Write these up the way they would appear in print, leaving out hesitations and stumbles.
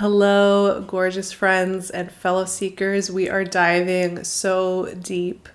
Hello, gorgeous friends and fellow seekers. We are diving so deep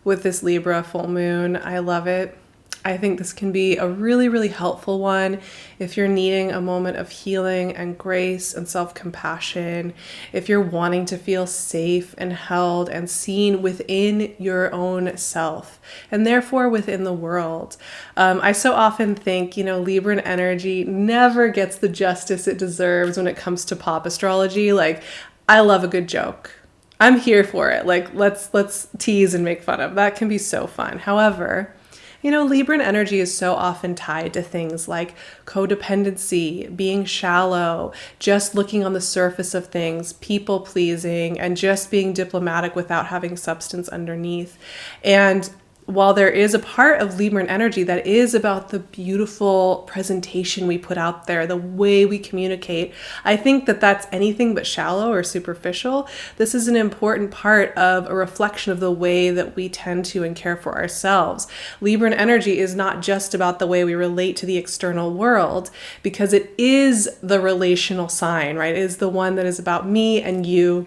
with this Libra full moon. I love it. I think this can be a really, really helpful one if you're needing a moment of healing and grace and self-compassion, if you're wanting to feel safe and held and seen within your own self and therefore within the world. I so often think, Libran energy never gets the justice it deserves when it comes to pop astrology. Like, I love a good joke. I'm here for it. Like, let's tease and make fun of. That can be so fun. However, Libran energy is so often tied to things like codependency, being shallow, just looking on the surface of things, people pleasing, and just being diplomatic without having substance underneath. And while there is a part of Libran energy that is about the beautiful presentation we put out there, the way we communicate, I think that that's anything but shallow or superficial. This is an important part of a reflection of the way that we tend to and care for ourselves. Libran energy is not just about the way we relate to the external world, because it is the relational sign, right? It is the one that is about me and you,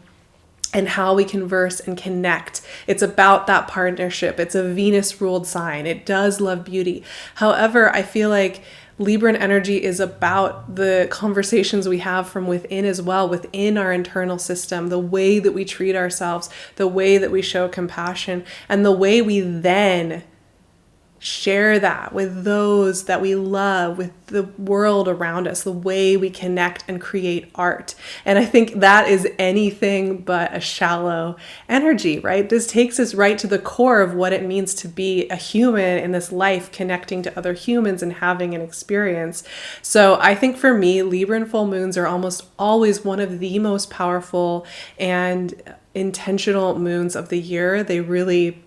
and how we converse and connect. It's about that partnership. It's a Venus-ruled sign. It does love beauty. However, I feel like Libran energy is about the conversations we have from within as well, within our internal system, the way that we treat ourselves, the way that we show compassion, and the way we then share that with those that we love, with the world around us, the way we connect and create art. And I think that is anything but a shallow energy, right? This takes us right to the core of what it means to be a human in this life, connecting to other humans and having an experience. So I think for me, Libran full moons are almost always one of the most powerful and intentional moons of the year. They really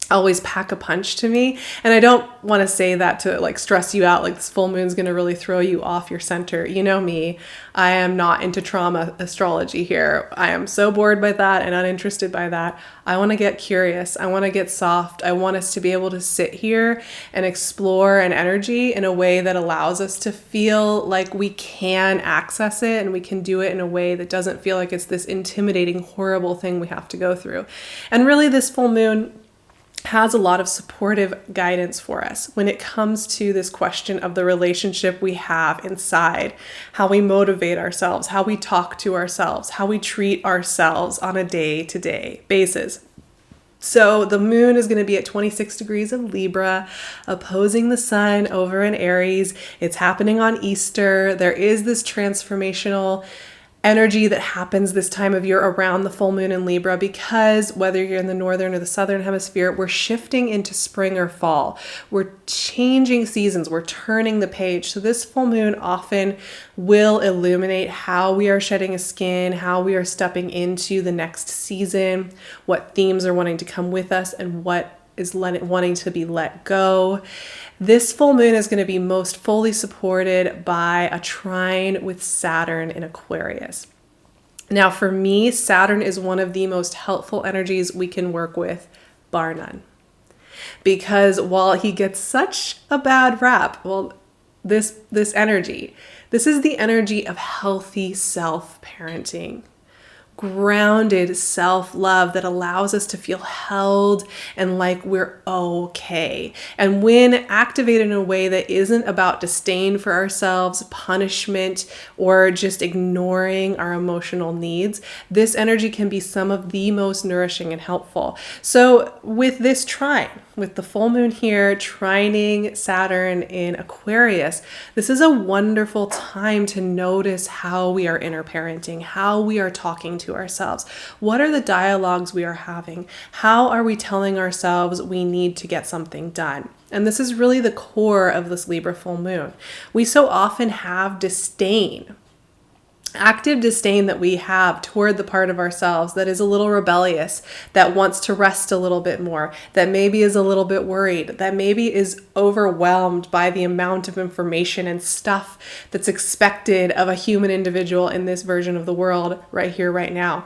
always pack a punch to me. And I don't want to say that to like stress you out, like this full moon's going to really throw you off your center. You know me, I am not into trauma astrology here. I am so bored by that and uninterested by that. I want to get curious. I want to get soft. I want us to be able to sit here and explore an energy in a way that allows us to feel like we can access it, and we can do it in a way that doesn't feel like it's this intimidating, horrible thing we have to go through. And really, this full moon has a lot of supportive guidance for us when it comes to this question of the relationship we have inside, how we motivate ourselves, how we talk to ourselves, how we treat ourselves on a day-to-day basis. So the moon is going to be at 26 degrees of Libra, opposing the sun over in Aries. It's happening on Easter. There is this transformational energy that happens this time of year around the full moon in Libra, because whether you're in the northern or the southern hemisphere, we're shifting into spring or fall. We're changing seasons. We're turning the page. So this full moon often will illuminate how we are shedding a skin, how we are stepping into the next season, what themes are wanting to come with us, and what is wanting to be let go. This full moon is going to be most fully supported by a trine with Saturn in Aquarius. Now, for me, Saturn is one of the most helpful energies we can work with, bar none. Because while he gets such a bad rap, this energy, this is the energy of healthy self-parenting, grounded self-love that allows us to feel held and like we're okay. And when activated in a way that isn't about disdain for ourselves, punishment, or just ignoring our emotional needs, this energy can be some of the most nourishing and helpful. So with this trine, with the full moon here trining Saturn in Aquarius, this is a wonderful time to notice how we are inner parenting, how we are talking to ourselves. What are the dialogues we are having? How are we telling ourselves we need to get something done? And this is really the core of this Libra full moon. We so often have disdain, active disdain that we have toward the part of ourselves that is a little rebellious, that wants to rest a little bit more, that maybe is a little bit worried, that maybe is overwhelmed by the amount of information and stuff that's expected of a human individual in this version of the world right here, right now.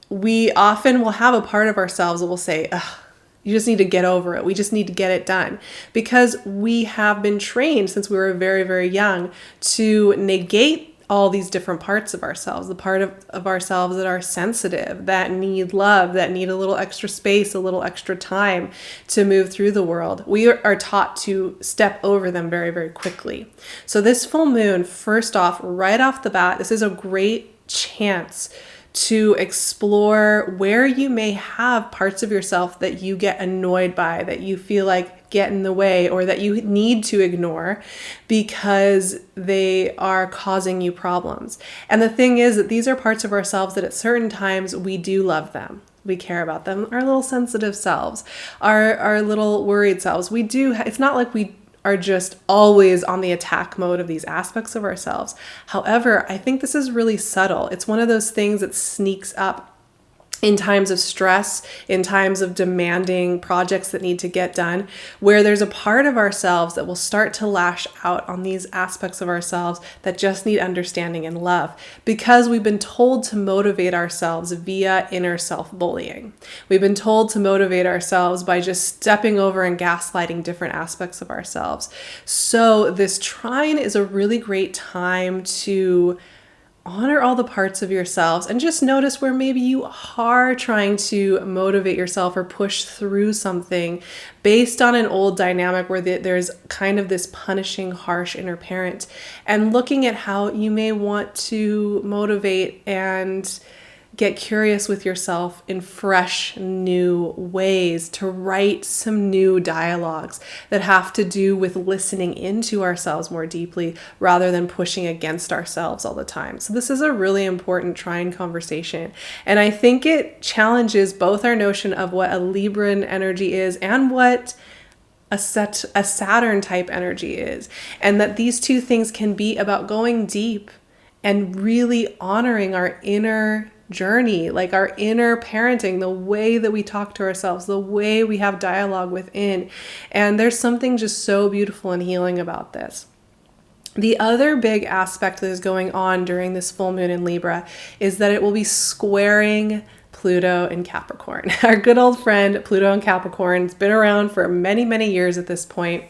We often will have a part of ourselves that will say, ugh, you just need to get over it. We just need to get it done, because we have been trained since we were very, very young to negate all these different parts of ourselves, the part of ourselves that are sensitive, that need love, that need a little extra space, a little extra time to move through the world. We are taught to step over them very, very quickly. So this full moon, first off, right off the bat, this is a great chance to explore where you may have parts of yourself that you get annoyed by, that you feel like get in the way, or that you need to ignore because they are causing you problems. And the thing is that these are parts of ourselves that at certain times we do love them. We care about them, our little sensitive selves, our little worried selves. We do, it's not like we are just always on the attack mode of these aspects of ourselves. However, I think this is really subtle. It's one of those things that sneaks up in times of stress, in times of demanding projects that need to get done, where there's a part of ourselves that will start to lash out on these aspects of ourselves that just need understanding and love, because we've been told to motivate ourselves via inner self-bullying. We've been told to motivate ourselves by just stepping over and gaslighting different aspects of ourselves. So this trine is a really great time to honor all the parts of yourselves and just notice where maybe you are trying to motivate yourself or push through something based on an old dynamic where there's kind of this punishing, harsh inner parent, and looking at how you may want to motivate and get curious with yourself in fresh, new ways to write some new dialogues that have to do with listening into ourselves more deeply rather than pushing against ourselves all the time. So this is a really important trine conversation. And I think it challenges both our notion of what a Libran energy is and what a Saturn type energy is. And that these two things can be about going deep and really honoring our inner journey, like our inner parenting, the way that we talk to ourselves, the way we have dialogue within. And there's something just so beautiful and healing about this. The other big aspect that is going on during this full moon in Libra is that it will be squaring Pluto and Capricorn. Our good old friend Pluto and Capricorn has been around for many, many years at this point.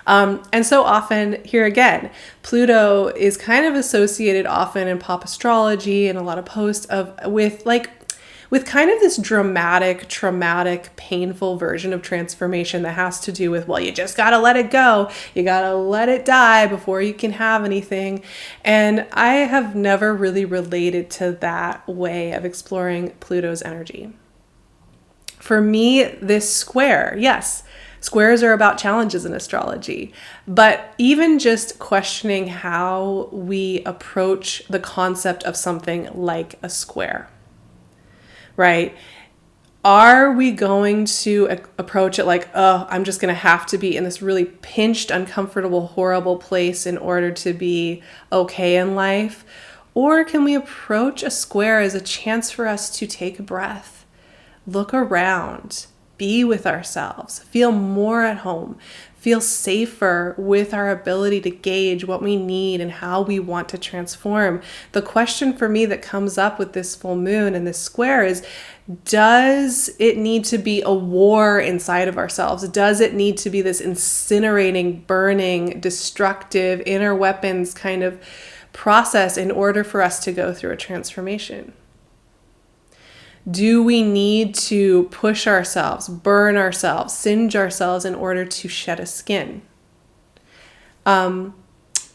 And so often, here again, Pluto is kind of associated often in pop astrology and a lot of posts with kind of this dramatic, traumatic, painful version of transformation that has to do with, well, you just gotta let it go. You gotta let it die before you can have anything. And I have never really related to that way of exploring Pluto's energy. For me, this square, yes, squares are about challenges in astrology, but even just questioning how we approach the concept of something like a square, right? Are we going to approach it like, oh, I'm just going to have to be in this really pinched, uncomfortable, horrible place in order to be okay in life? Or can we approach a square as a chance for us to take a breath, look around, be with ourselves, feel more at home, feel safer with our ability to gauge what we need and how we want to transform? The question for me that comes up with this full moon and this square is, does it need to be a war inside of ourselves? Does it need to be this incinerating, burning, destructive inner weapons kind of process in order for us to go through a transformation? Do we need to push ourselves, burn ourselves, singe ourselves in order to shed a skin? And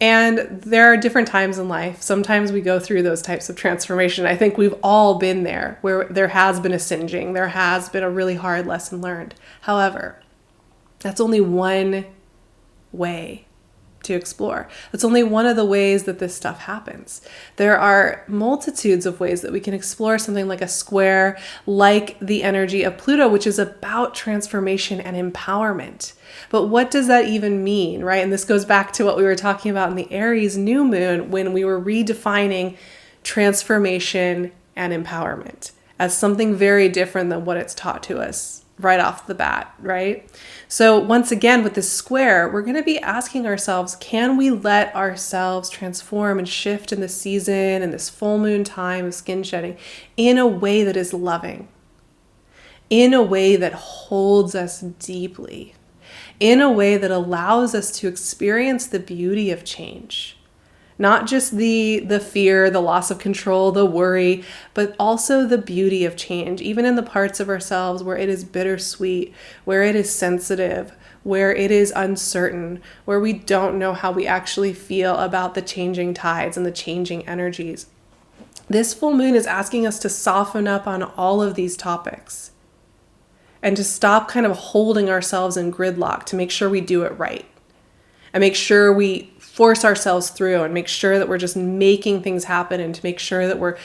there are different times in life. Sometimes we go through those types of transformation. I think we've all been there, where there has been a singeing, there has been a really hard lesson learned. However, that's only one way to explore. That's only one of the ways that this stuff happens. There are multitudes of ways that we can explore something like a square, like the energy of Pluto, which is about transformation and empowerment. But what does that even mean, right? And this goes back to what we were talking about in the Aries new moon when we were redefining transformation and empowerment as something very different than what it's taught to us right off the bat, right? So once again, with this square, we're going to be asking ourselves, can we let ourselves transform and shift in this season and this full moon time of skin shedding in a way that is loving, in a way that holds us deeply, in a way that allows us to experience the beauty of change Not just the fear, the loss of control, the worry, but also the beauty of change, even in the parts of ourselves where it is bittersweet, where it is sensitive, where it is uncertain, where we don't know how we actually feel about the changing tides and the changing energies. This full moon is asking us to soften up on all of these topics and to stop kind of holding ourselves in gridlock, to make sure we do it right and make sure we force ourselves through and make sure that we're just making things happen and to make sure that we're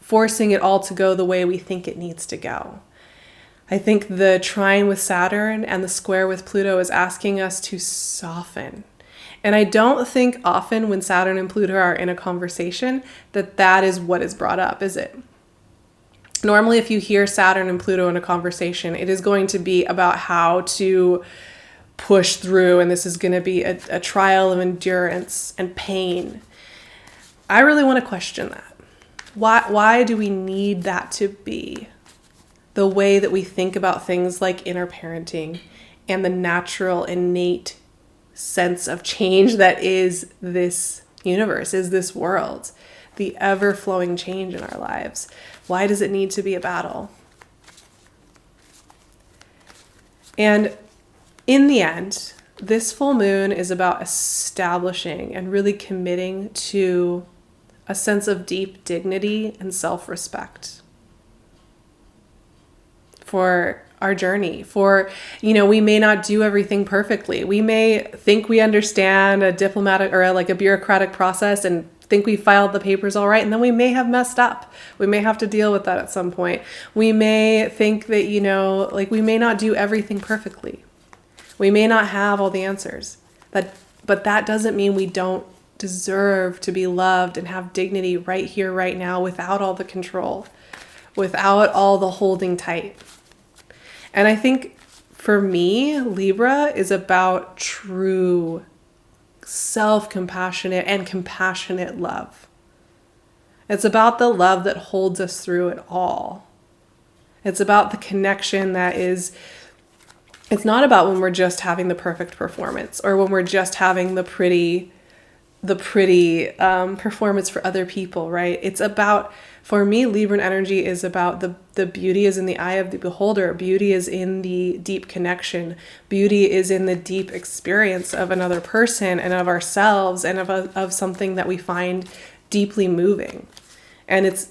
forcing it all to go the way we think it needs to go. I think the trine with Saturn and the square with Pluto is asking us to soften. And I don't think often when Saturn and Pluto are in a conversation that is what is brought up, is it? Normally, if you hear Saturn and Pluto in a conversation, it is going to be about how to push through, and this is going to be a trial of endurance and pain. I really want to question that. Why do we need that to be the way that we think about things like inner parenting and the natural, innate sense of change that is this universe, is this world, the ever-flowing change in our lives? Why does it need to be a battle? And in the end, this full moon is about establishing and really committing to a sense of deep dignity and self-respect for our journey. For, we may not do everything perfectly. We may think we understand a diplomatic or a bureaucratic process and think we filed the papers all right, and then we may have messed up. We may have to deal with that at some point. We may think that, we may not do everything perfectly. We may not have all the answers. But that doesn't mean we don't deserve to be loved and have dignity right here, right now, without all the control, without all the holding tight. And I think for me, Libra is about true self-compassionate and compassionate love. It's about the love that holds us through it all. It's about the connection it's not about when we're just having the perfect performance or when we're just having the pretty performance for other people, right? It's about, for me, Libran energy is about the beauty is in the eye of the beholder. Beauty is in the deep connection. Beauty is in the deep experience of another person and of ourselves and of something that we find deeply moving. And it's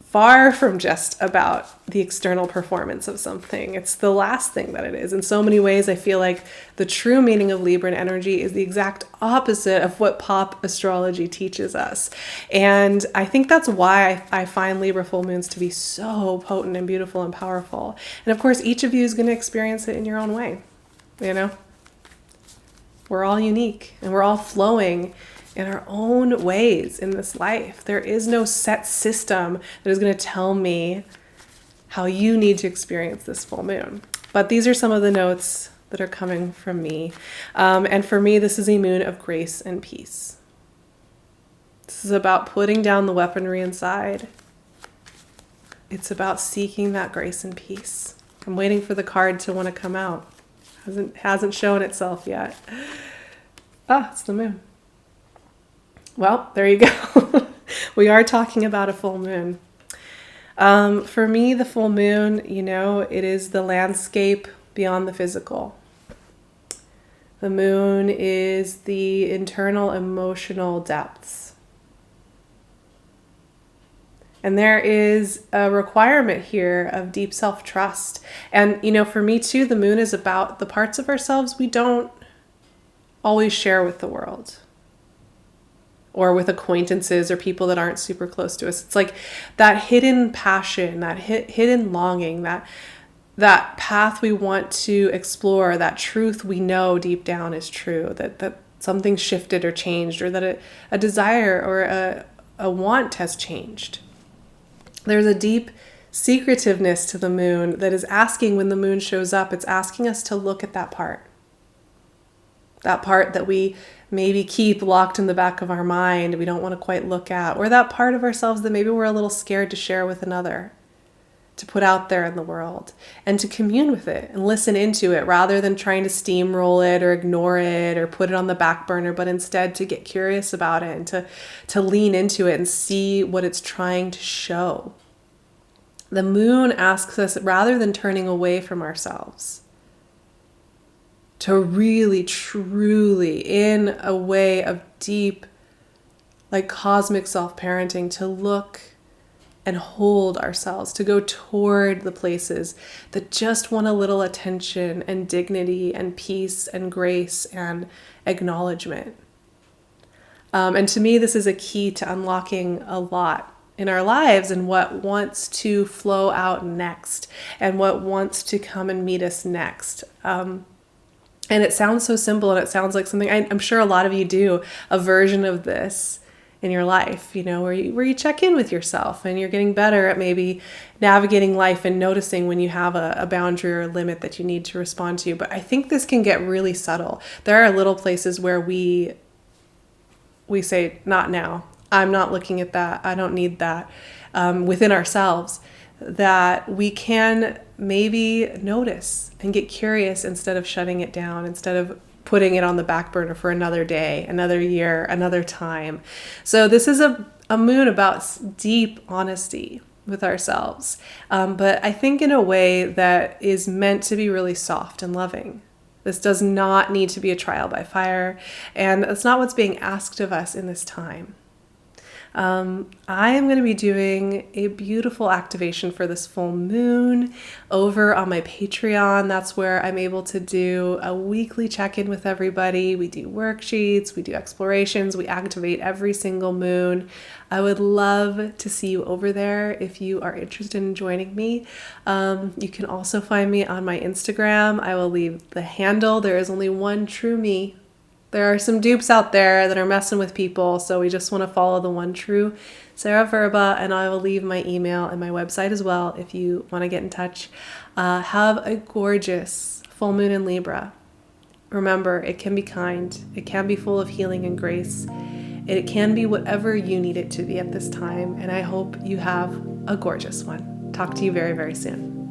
far from just about the external performance of something. It's the last thing that it is. In so many ways, I feel like the true meaning of Libran energy is the exact opposite of what pop astrology teaches us. And I think that's why I find Libra full moons to be so potent and beautiful and powerful. And of course, each of you is going to experience it in your own way. We're all unique and we're all flowing in our own ways in this life. There is no set system that is going to tell me how you need to experience this full moon. But these are some of the notes that are coming from me. And for me, this is a moon of grace and peace. This is about putting down the weaponry inside. It's about seeking that grace and peace. I'm waiting for the card to want to come out. Hasn't shown itself yet. It's the moon. Well, there you go. We are talking about a full moon. For me, the full moon, it is the landscape beyond the physical. The moon is the internal emotional depths. And there is a requirement here of deep self-trust. And, for me too, the moon is about the parts of ourselves we don't always share with the world, or with acquaintances or people that aren't super close to us. It's like that hidden passion, that hidden longing, that path we want to explore, that truth we know deep down is true, that something shifted or changed, or that a desire or a want has changed. There's a deep secretiveness to the moon that is asking, when the moon shows up, it's asking us to look at that part that we maybe keep locked in the back of our mind, we don't want to quite look at, or that part of ourselves that maybe we're a little scared to share with another. to put out there in the world, and to commune with it and listen into it rather than trying to steamroll it or ignore it or put it on the back burner, but instead to get curious about it and to lean into it and see what it's trying to show. The moon asks us, rather than turning away from ourselves, to really, truly, in a way of deep, like cosmic self-parenting, to look and hold ourselves, to go toward the places that just want a little attention and dignity and peace and grace and acknowledgement. And to me, this is a key to unlocking a lot in our lives and what wants to flow out next and what wants to come and meet us next. And it sounds so simple, and it sounds like something I'm sure a lot of you do a version of this in your life, you know, where you check in with yourself and you're getting better at maybe navigating life and noticing when you have a boundary or a limit that you need to respond to. But I think this can get really subtle. There are little places where we say, not now. I'm not looking at that. I don't need that, within ourselves, that we can maybe notice and get curious instead of shutting it down, instead of putting it on the back burner for another day, another year, another time. So this is a moon about deep honesty with ourselves, but I think in a way that is meant to be really soft and loving. This does not need to be a trial by fire, and that's not what's being asked of us in this time. I am going to be doing a beautiful activation for this full moon over on my Patreon. That's where I'm able to do a weekly check-in with everybody. We do worksheets, we do explorations, we activate every single moon. I would love to see you over there if you are interested in joining me. You can also find me on my Instagram. I will leave the handle. There is only one true me. There are some dupes out there that are messing with people, so we just want to follow the one true Sarah Vrba, and I will leave my email and my website as well if you want to get in touch. Have a gorgeous full moon in Libra. Remember, it can be kind, it can be full of healing and grace, it can be whatever you need it to be at this time, and I hope you have a gorgeous one. Talk to you very, very soon.